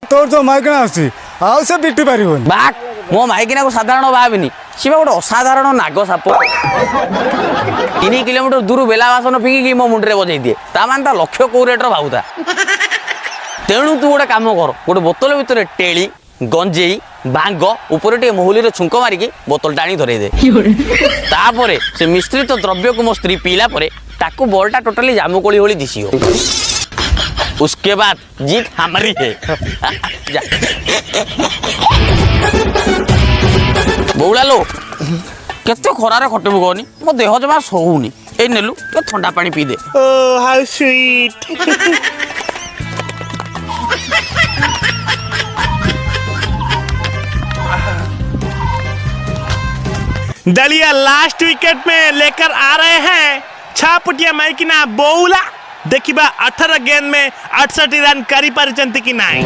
तोर जो माइकना आसी आउ से पिटी पारिबोनी बाक मो माइकिना को साधारण भाविनी सी गोटे असाधारण नाग साप 3 किलोमीटर दूर बेला बासन फिंगी मो मुंडे बजे दिए मान ता लक्ष्य कौ रेटर भावुता तेणु तू गोटे कम कर गोटे बोतल भितर टेली गंजेई भांग ऊपर टे महुली छुंक मारिकी बोतल टाणी धरे दे तापरे से मिश्रित द्रव्य को मो स्त्री पीला परे ताकू बॉलटा टोटली जामुकोली होली दिसी हो उसके बाद जीत हमारी है जा बौला लो केते खरारे खटबू कहनी मो देह जमा सोनी ए नेलु तो ठंडा पानी P they Oh, how sweet. दलिया लास्ट विकेट में लेकर आ रहे हैं 6 फुटिया माइकिना बौला देखिबा 18 गेंद में 68 रन करी पारिचंती कि नहीं।